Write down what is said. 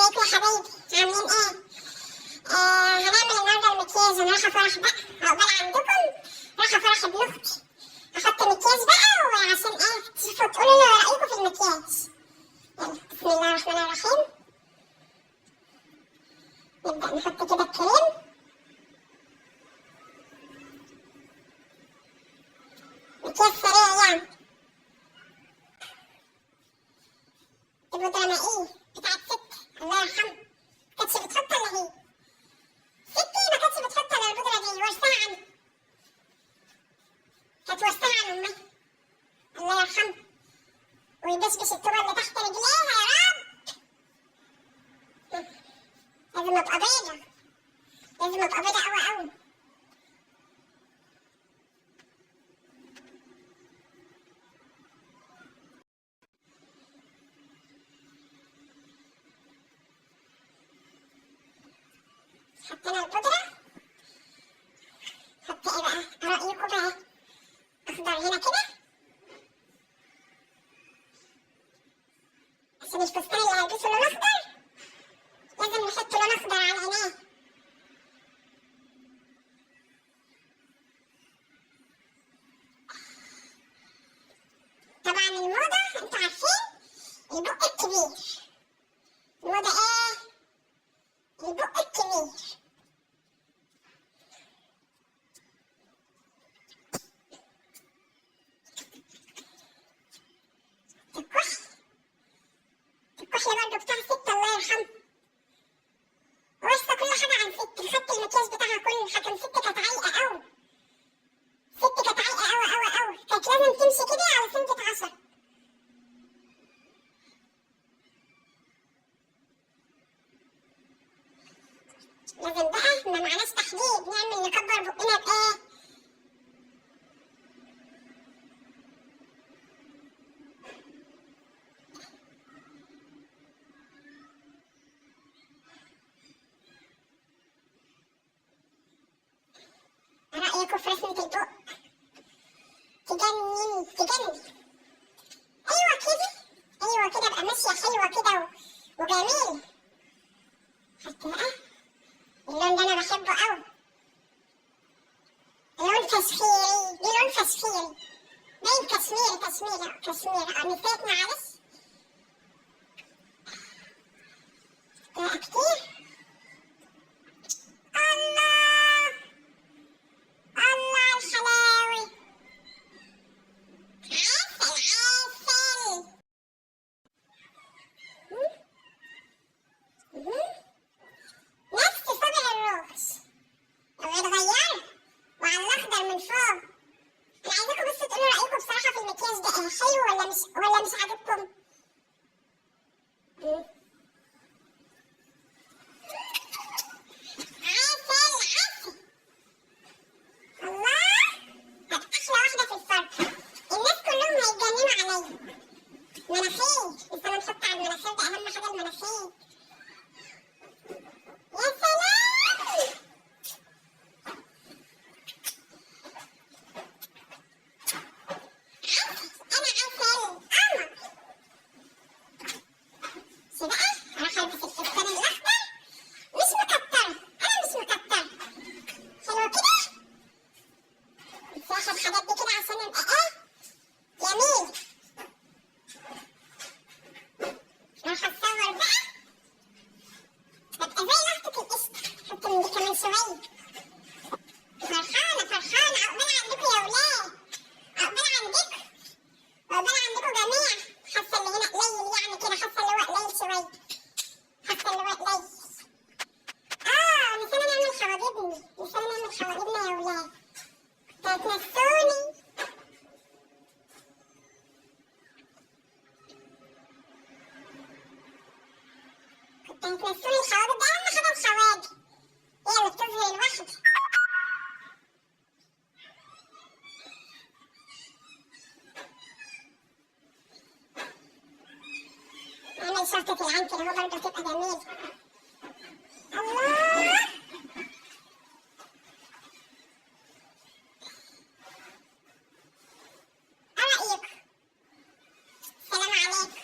ازيكم يا حبايبي عاملين ايه؟ هنعمل النهارده المكياج. انا رايحه فرح بقى عقبال عندكم، رايحه فرح ابن اختي. احط مكياج بقى وعشان ايه تشوفوا تقولوا لي رايكم في المكياج. يلا بسم الله الرحمن الرحيم. نبدا نحط كده الكريم، مكياج سريع يعني. البودره مائيه بتاعت ست الله يرحمها، كانتش بتحط الا هي. ستي ما كانتش بتحط الا البودره دي، ورثها عني، كانت ورثها عن امها الله يرحمها. ويبشبش التربه اللي تحت رجليها يا رب. لازم ابقى بيضه، لازم ابقى بيضه قوي قوي. حطينا البودره، حط ايه بقى رايكم بقى؟ اخضر هنا كده عشان الفستان اللي هلبسه لون اخضر، لازم نحط لون اخضر على عينيه. طبعا الموضه انتوا عارفين البق الكبير، الموضه ايه؟ البق الكبير. الكحل برضه بتاع ست الله يرحمها، ورثة كل حاجة عن ست. خدت المكياج بتاعها كله، حكم ست كانت عايقة أوي، ست كانت عايقة أوي أوي أوي، كانت لازم تمشي كده على سنجة 10. لازم بقى ما معناش تحديد نعمل نكبر بقنا بإيه؟ رأيكم في رسمة البق؟ تجنن تجنن. أيوة كده، أيوة كده أبقى ماشية حلوة كده وجميلة. حتى بقى اللون ده أنا بحبه أوي، لون كشميري، دي لون كشميري، باين كشميري كشميري كشميري. نسيت معلش. لا كتير. الله الله على الحلاوة، عسل عسل. نفس صبع الروش واتغيرت وعلى الأخضر من فوق. أنا عايزاكم بس تقولوا رأيكم بصراحة في المكياج ده، إيه حلو ولا مش عاجبكم؟ عسل عسل. الله، كانت أحلى واحدة في الفرد، الناس كلهم هيتجننوا عليا. مناخير، لسه بنحط على المناخير، ده أهم حاجة المناخير. يا سلام. أنا عسل قمر. بس بقى هروح ألبس الفستان الأخضر، مش مكترة، أنا مش مكترة، حلوة كده. بتساحب الحاجات دي كده عشان يبقى إيه؟ جميل. راح أتصور بقى، ببقى زي لقطة القشطة. حط من دي كمان شوية. فرحانة فرحانة، عقبال عندكم يا ولاد، عقبال عندكم وعقبال عندكم جميعا. حاسة اللي هنا قليل يعني كده، حاسة اللي هو قليل شوية، حاسة اللي هو قليل. نسينا نعمل حواجبنا، نسينا نعمل حواجبنا يا ولاد، هتنسوني. كنت هتنسوني الحواجب، ده أهم حاجة الحواجب، هي اللي بتظهر الواحد. نعمل شرطة العنكر اهو برضه هتبقى جميلة. الله